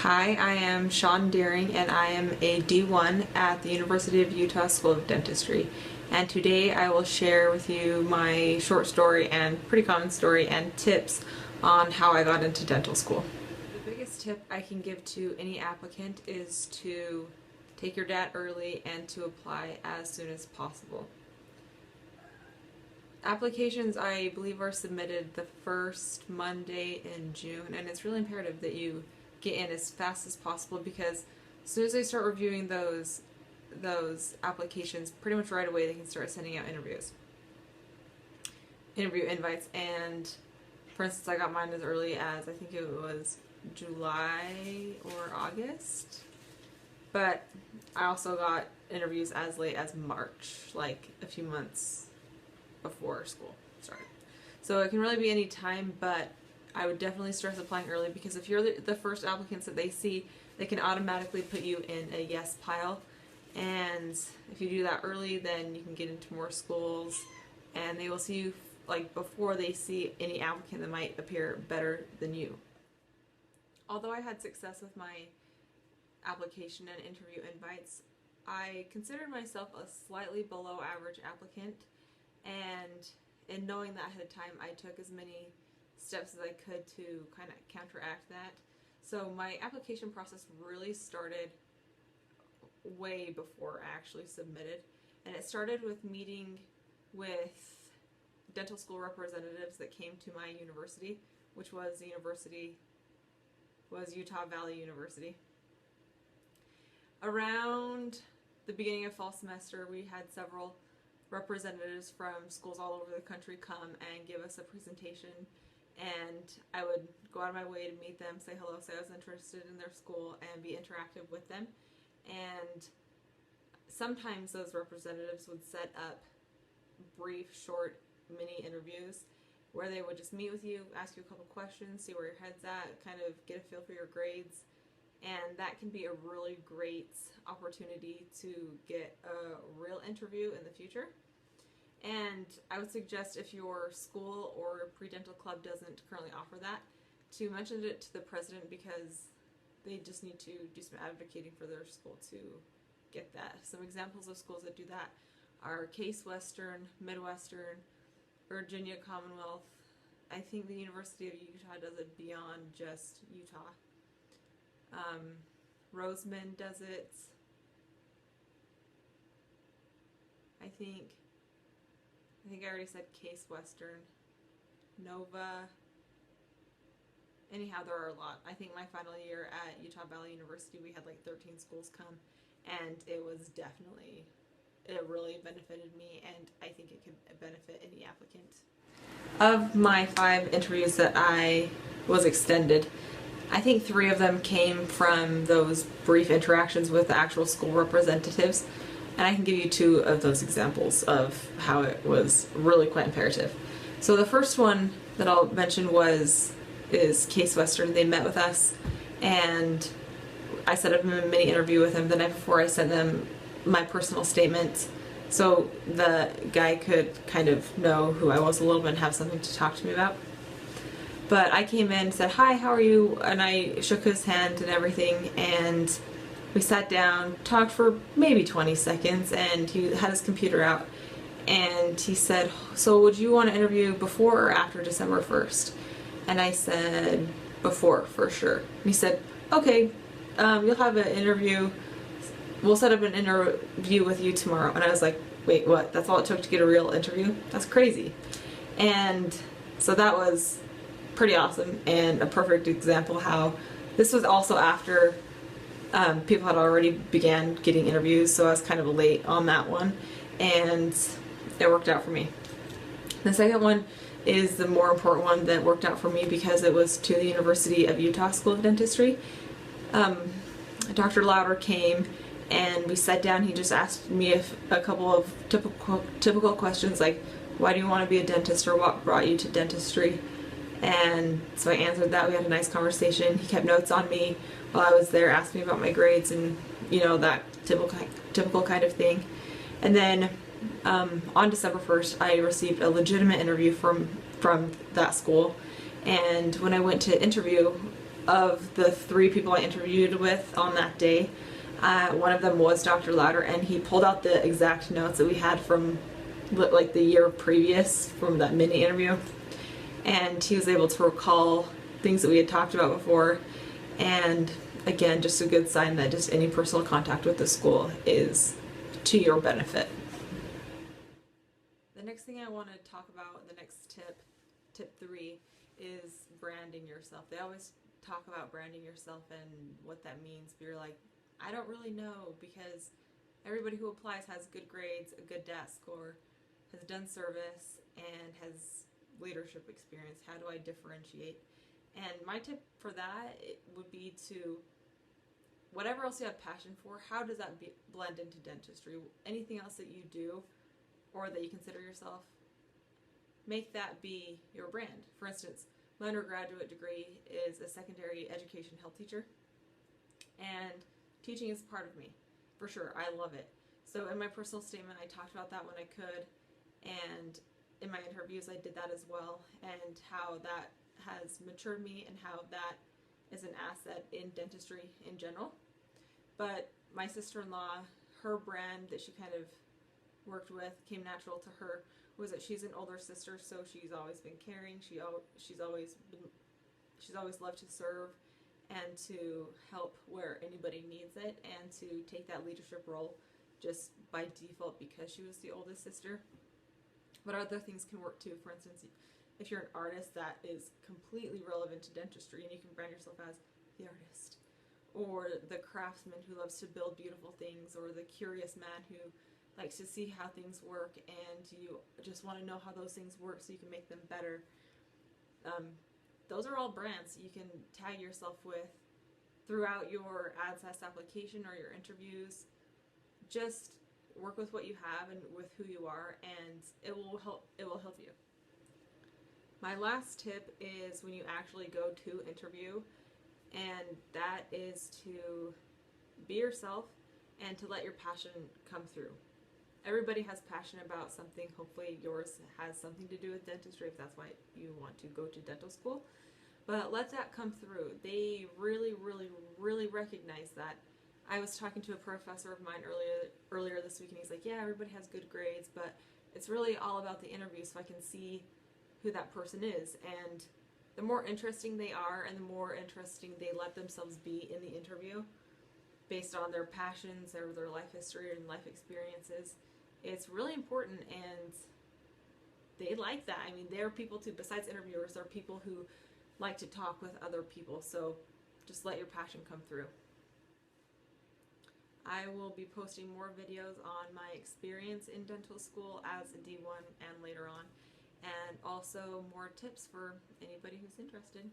Hi, I am Sean Deering and I am a D1 at the University of Utah School of Dentistry. And today I will share with you my short story and pretty common story and tips on how I got into dental school. The biggest tip I can give to any applicant is to take your DAT early and to apply as soon as possible. Applications, I believe, are submitted the first Monday in June, and it's really imperative that you get in as fast as possible because as soon as they start reviewing those applications, pretty much right away they can start sending out interview invites. And for instance, I got mine as early as I think it was July or August, but I also got interviews as late as March, like a few months before school started. So it can really be any time, but I would definitely stress applying early because if you're the first applicants that they see, they can automatically put you in a yes pile. And if you do that early, then you can get into more schools and they will see you like before they see any applicant that might appear better than you. Although I had success with my application and interview invites, I considered myself a slightly below average applicant, and in knowing that ahead of time, I took as many steps as I could to kind of counteract that. So my application process really started way before I actually submitted, and it started with meeting with dental school representatives that came to my university, which was Utah Valley University. Around the beginning of fall semester, we had several representatives from schools all over the country come and give us a presentation, and I would go out of my way to meet them, say hello, say I was interested in their school, and be interactive with them. And sometimes those representatives would set up brief, short, mini interviews where they would just meet with you, ask you a couple questions, see where your head's at, kind of get a feel for your grades. And that can be a really great opportunity to get a real interview in the future. And I would suggest, if your school or pre-dental club doesn't currently offer that, to mention it to the president, because they just need to do some advocating for their school to get that. Some examples of schools that do that are Case Western, Midwestern, Virginia Commonwealth. I think the University of Utah does it beyond just Utah. Roseman does it. I think I already said Case Western, Nova. Anyhow, there are a lot. I think my final year at Utah Valley University, we had like 13 schools come, and it really benefited me, and I think it could benefit any applicant. Of my 5 interviews that I was extended, I think 3 of them came from those brief interactions with the actual school representatives, and I can give you 2 of those examples of how it was really quite imperative. So the first one that I'll mention is Case Western. They met with us, and I set up a mini interview with them. The night before, I sent them my personal statement so the guy could kind of know who I was a little bit and have something to talk to me about. But I came in and said, "Hi, how are you?" And I shook his hand and everything, and we sat down, talked for maybe 20 seconds, and he had his computer out, and he said, "So would you want to interview before or after December 1st? And I said, "Before, for sure." And he said, "Okay, you'll have an interview. We'll set up an interview with you tomorrow." And I was like, "Wait, what? That's all it took to get a real interview? That's crazy." And so that was pretty awesome and a perfect example how this was also after people had already began getting interviews, so I was kind of late on that one, and it worked out for me. The second one is the more important one that worked out for me because it was to the University of Utah School of Dentistry. Dr. Lauder came and we sat down. He just asked me a couple of typical questions like, why do you want to be a dentist, or what brought you to dentistry? And so I answered that. We had a nice conversation. He kept notes on me while I was there, asked me about my grades and, that typical kind of thing. And then on December 1st, I received a legitimate interview from that school. And when I went to interview, of the 3 people I interviewed with on that day, one of them was Dr. Louder, and he pulled out the exact notes that we had from like the year previous from that mini interview, and he was able to recall things that we had talked about before. And again, just a good sign that just any personal contact with the school is to your benefit. The next thing I want to talk about, the next tip 3, is branding yourself. They always talk about branding yourself and what that means, but you're like, I don't really know, because everybody who applies has good grades, a good DAT score, has done service, and has leadership experience. How do I differentiate? And my tip for that would be to, whatever else you have passion for, how does that blend into dentistry? Anything else that you do or that you consider yourself, make that be your brand. For instance, my undergraduate degree is a secondary education health teacher, and teaching is part of me, for sure. I love it. So in my personal statement, I talked about that when I could, and in my interviews I did that as well, and how that has matured me and how that is an asset in dentistry in general. But my sister-in-law, her brand that she kind of worked with, came natural to her, was that she's an older sister, so she's always been caring. She's always loved to serve and to help where anybody needs it, and to take that leadership role just by default because she was the oldest sister. But other things can work too. For instance, if you're an artist, that is completely relevant to dentistry, and you can brand yourself as the artist, or the craftsman who loves to build beautiful things, or the curious man who likes to see how things work, and you just want to know how those things work so you can make them better. Those are all brands you can tag yourself with throughout your ADSAS application or your interviews. Just work with what you have and with who you are, and it will help you. My last tip is when you actually go to interview, and that is to be yourself and to let your passion come through. Everybody has passion about something. Hopefully yours has something to do with dentistry if that's why you want to go to dental school. But let that come through. They really, really, really recognize that. I was talking to a professor of mine earlier this week, and he's like, yeah, everybody has good grades, but it's really all about the interview, so I can see who that person is. And the more interesting they are, and the more interesting they let themselves be in the interview, based on their passions or their life history and life experiences, it's really important, and they like that. I mean, there are people too, besides interviewers, there are people who like to talk with other people, so just let your passion come through. I will be posting more videos on my experience in dental school as a D1 and later on, and also more tips for anybody who's interested.